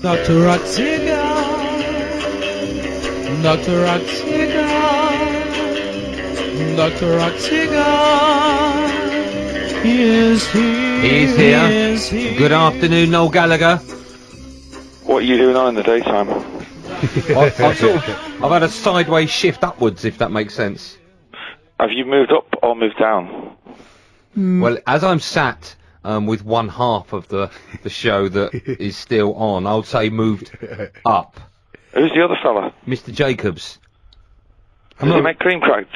Dr. Ratzinger, Dr. Ratzinger, Dr. Ratzinger, he is here. He's here. Good afternoon, Noel Gallagher. What are you doing on in the daytime? I've had a sideways shift upwards, if that makes sense. Have you moved up or moved down? Well, as I'm sat with one half of the show that is still on, I would say moved up. Who's the other fella? Mr. Jacobs. Did you make cream crackers?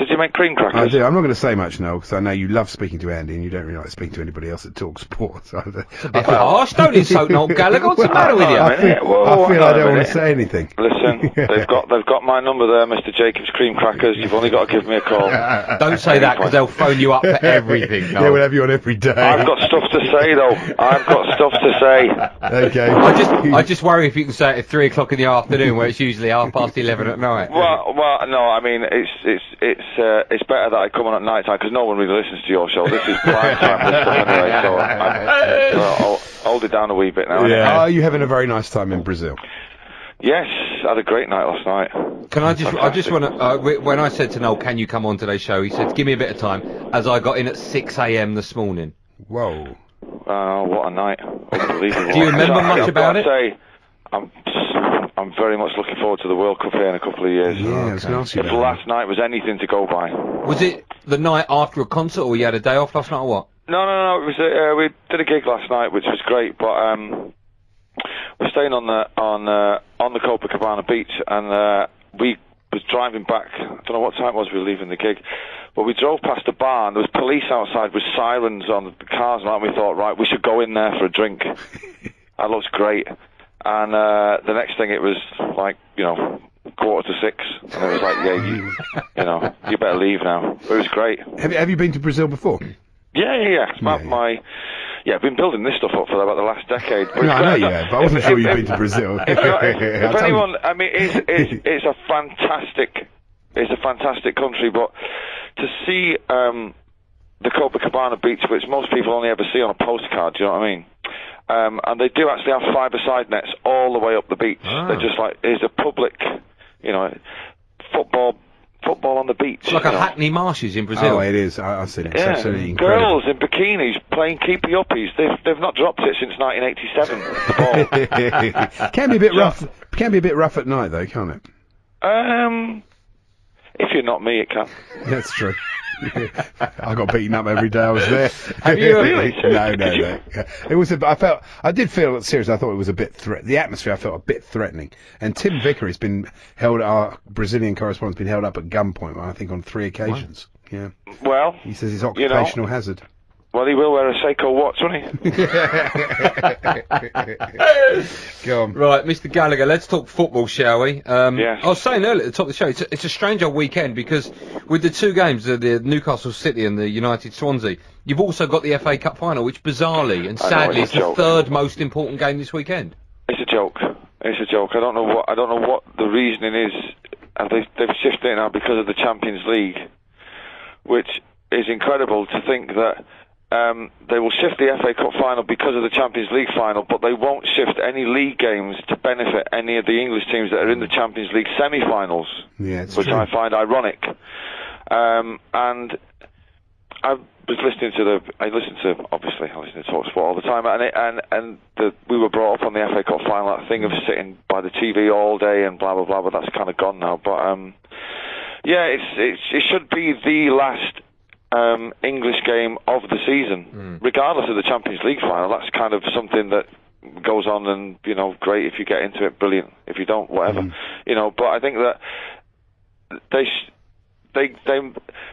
I do. I'm not going to say much, Noel, because I know you love speaking to Andy and you don't really like speaking to anybody else at Talksport. So It's a bit harsh. Don't insult Noel Gallagher. What's the matter with you? I feel I don't want to say anything. Listen, they've got my number there, Mr. Jacobs Cream Crackers. You've only got to give me a call. Don't say that, because they'll phone you up for everything. Yeah, we'll have you on every day. I've got stuff to say, though. I've got stuff to say. Okay. I just worry if you can say it at 3 o'clock in the afternoon, where it's usually 11:30 at night. Well, no. I mean, it's better that I come on at night time because no one really listens to your show. This is prime time for stuff anyway, so I'll hold it down a wee bit now. Yeah. Are you having a very nice time in Brazil? Yes, I had a great night last night. Can I just want to, when I said to Noel, can you come on today's show, he said, give me a bit of time, as I got in at 6 a.m. this morning. Whoa. What a night. Unbelievable. Do you remember much about it? Say, I'm very much looking forward to the World Cup here in a couple of years. Yeah, it's nasty. If last night was anything to go by. Was it the night after a concert, or you had a day off last night, or what? No. It was we did a gig last night, which was great, but we're staying on the Copacabana beach, and we was driving back. I don't know what time it was we were leaving the gig, but we drove past a bar, and there was police outside with sirens on the cars, and we thought, right, we should go in there for a drink. That looks great. And the next thing, it was like, 5:45, and it was like, you better leave now. But it was great. Have you been to Brazil before? Yeah. It's I've been building this stuff up for about the last decade. No, I know you have, but I wasn't sure you'd been to Brazil. If anyone, I mean, it's a fantastic country, but to see the Copacabana beach, which most people only ever see on a postcard, do you know what I mean? And they do actually have five-a-side nets all the way up the beach. Ah. They're just like, it's a public, football on the beach. It's like a Hackney Marshes in Brazil. Oh, it is. I've seen it. It's Yeah, absolutely incredible. girls in bikinis playing keepy-uppies. They've not dropped it since 1987. The ball. Can be a bit rough. Can be a bit rough at night, though, can't it? If you're not me, it can. That's true. I got beaten up every day I was there. Have you really? No. It was. I did feel seriously. I thought it was a bit the atmosphere. I felt a bit threatening. And Tim Vicker has been held. Our Brazilian correspondent's been held up at gunpoint. I think on 3 occasions. What? Yeah. Well, he says it's occupational hazard. Well, he will wear a Seiko watch, won't he? Go on. Right, Mr. Gallagher, let's talk football, shall we? Yes. I was saying earlier at the top of the show, it's a strange old weekend because with the two games, the Newcastle City and the United Swansea, you've also got the FA Cup final, which bizarrely and sadly is the third most important game this weekend. It's a joke. I don't know what the reasoning is. They've shifted it now because of the Champions League, which is incredible to think that. They will shift the FA Cup final because of the Champions League final, but they won't shift any league games to benefit any of the English teams that are in the Champions League semi-finals, which I find ironic. And I was listening to Talksport all the time, and we were brought up on the FA Cup final, that thing of sitting by the TV all day and blah blah blah, but that's kind of gone now. But it should be the last English game of the season, regardless of the Champions League final. That's kind of something that goes on, and great if you get into it, brilliant. If you don't, whatever. But I think that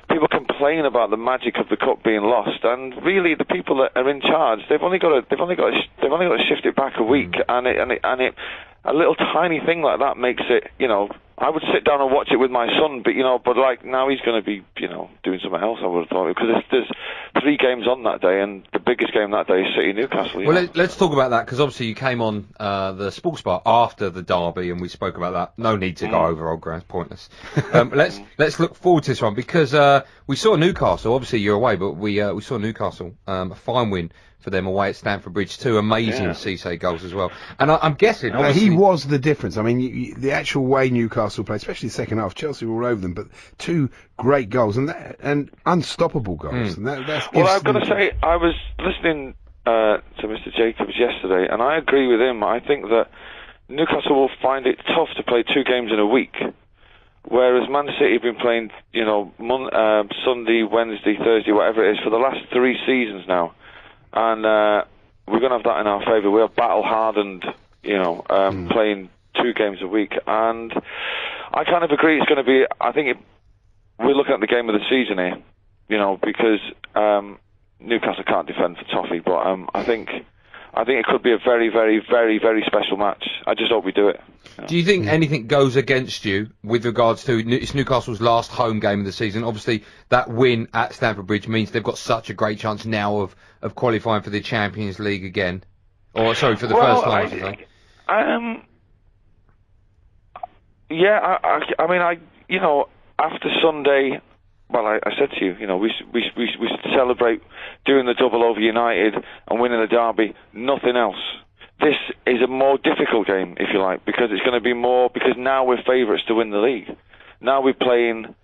people complain about the magic of the cup being lost, and really the people that are in charge, they've only got to shift it back a week, and a little tiny thing like that makes it. I would sit down and watch it with my son, but like now he's going to be, doing something else. I would have thought, because there's 3 games on that day, and the biggest game that day is City Newcastle. Well, let's talk about that, because obviously you came on the Sports Bar after the derby, and we spoke about that. No need to go over old ground, pointless. Let's look forward to this one, because we saw Newcastle. Obviously you're away, but we saw Newcastle, a fine win for them away at Stamford Bridge. 2 amazing Cisse goals as well. And I'm guessing, he was the difference. I mean, the actual way Newcastle played, especially the second half, Chelsea were all over them, but 2 great goals and unstoppable goals. And that's well, I've got to say, I was listening to Mr. Jacobs yesterday, and I agree with him. I think that Newcastle will find it tough to play 2 games in a week, whereas Man City have been playing, Sunday, Wednesday, Thursday, whatever it is, for the last 3 seasons now. And we're going to have that in our favour. We are battle-hardened, playing 2 games a week. And I kind of agree it's going to be, we're looking at the game of the season here, because Newcastle can't defend for toffee. But I think it could be a very, very, very, very special match. I just hope we do it. Do you think anything goes against you with regards to it's Newcastle's last home game of the season? Obviously, that win at Stamford Bridge means they've got such a great chance now of qualifying for the Champions League again. Or, sorry, for the first time, I should say. After Sunday, well, I said to you, we should celebrate doing the double over United and winning the derby, nothing else. This is a more difficult game, if you like, because it's going to be more, because now we're favourites to win the league. Now we're playing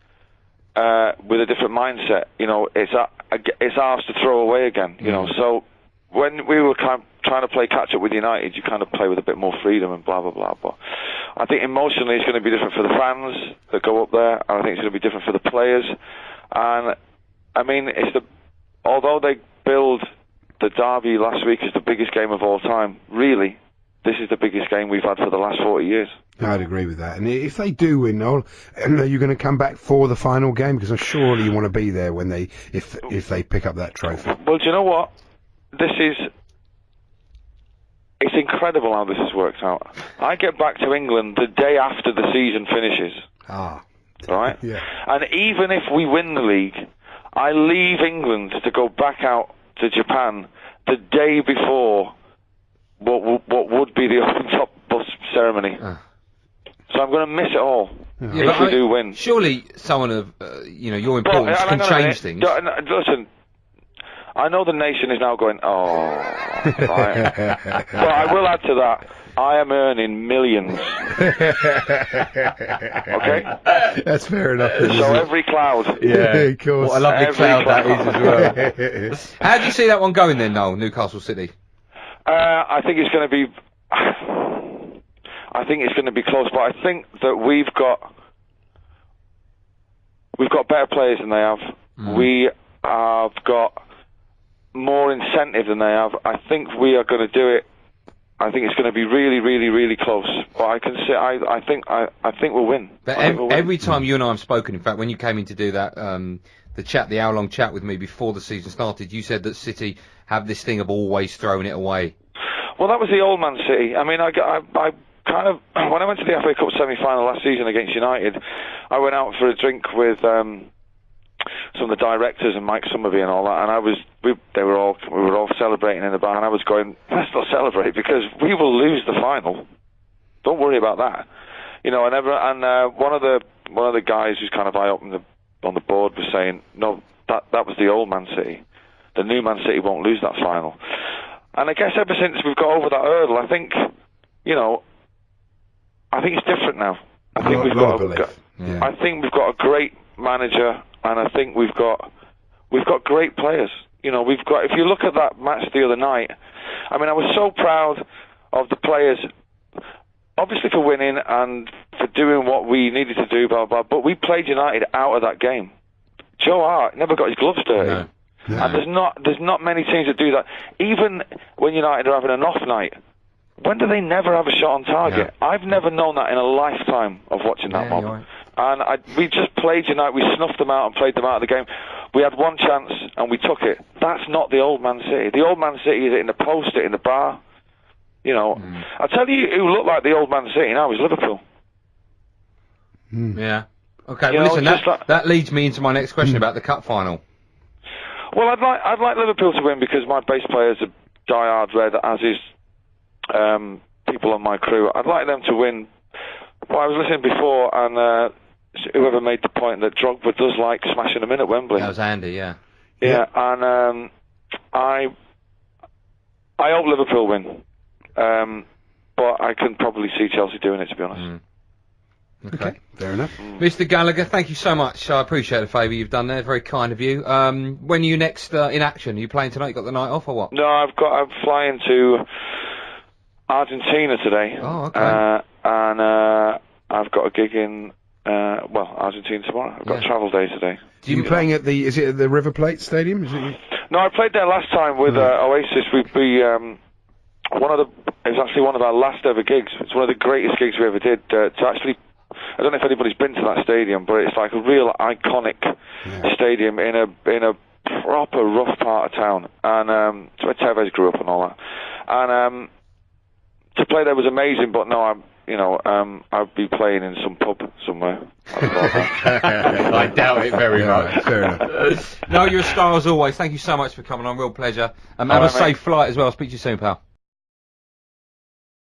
with a different mindset. It's ours to throw away again, So when we were trying to play catch-up with United, you kind of play with a bit more freedom and blah, blah, blah. But I think emotionally it's going to be different for the fans that go up there, and I think it's going to be different for the players. And, I mean, although they billed the derby last week as the biggest game of all time, really, this is the biggest game we've had for the last 40 years. I'd agree with that. And if they do win, Noel, are you going to come back for the final game? Because surely you want to be there when if they pick up that trophy. Well, do you know what? It's incredible how this has worked out. I get back to England the day after the season finishes. Right? Yeah. And even if we win the league, I leave England to go back out to Japan the day before what would be the open-top bus ceremony. So I'm going to miss it all if we do win. Surely someone of your importance can change things. Listen, I know the nation is now going, right. But I will add to that, I am earning millions. Okay? That's fair enough. So every cloud. Yeah, of course. What a lovely cloud that is as well. How do you see that one going then, Noel, Newcastle City? I think it's going to be... I think it's going to be close, but I think that we've got better players than they have. We have got more incentive than they have. I think we are going to do it. I think it's going to be really, really, really close. But I can say I think we'll win. But every time you and I have spoken, in fact, when you came in to do that the hour-long chat with me before the season started, you said that City have this thing of always throwing it away. Well, that was the old Man City. I mean, I kind of, when I went to the FA Cup semi-final last season against United, I went out for a drink with some of the directors and Mike Summerby and all that, and we were all celebrating in the bar, and I was going, let's not celebrate because we will lose the final. Don't worry about that, And one of the guys who's kind of high up on the board was saying, no, that was the old Man City. The new Man City won't lose that final. And I guess ever since we've got over that hurdle, I think it's different now. I think we've got a great manager, and I think we've got great players. If you look at that match the other night, I mean, I was so proud of the players, obviously for winning and for doing what we needed to do, blah, blah, but we played United out of that game. Joe Hart never got his gloves dirty. No. And there's not many teams that do that. Even when United are having an off night, when do they never have a shot on target? Yeah. I've never known that in a lifetime of watching that mob. Right. And we just played United, we snuffed them out and played them out of the game. We had one chance and we took it. That's not the old Man City. The old Man City is in the post, in the bar. I'll tell you who looked like the old Man City now is Liverpool. Yeah. Okay, well, listen, that leads me into my next question about the cup final. Well, I'd like Liverpool to win because my bass players are die-hard red, as is people on my crew. I'd like them to win. Well, I was listening before, and whoever made the point that Drogba does like smashing them in at Wembley. That was Andy, yeah. Yeah, and I hope Liverpool win, but I can probably see Chelsea doing it, to be honest. Okay, fair enough. Mr. Gallagher, thank you so much. I appreciate the favour you've done there. Very kind of you. When are you next in action? Are you playing tonight? You got the night off or what? No, I'm flying to Argentina today. Oh, okay. And I've got a gig in Argentina tomorrow. I've got a travel day today. Are you playing at is it at the River Plate Stadium? Is it? No, I played there last time with Oasis. It was actually one of our last ever gigs. It's one of the greatest gigs we ever did. I don't know if anybody's been to that stadium, but it's like a real iconic stadium in a proper rough part of town, and it's where Tevez grew up and all that. And to play there was amazing, but no, I'd be playing in some pub somewhere. I doubt it very much. Fair enough. No, you're a star as always. Thank you so much for coming on. Real pleasure. Have a safe flight as well. I'll speak to you soon, pal.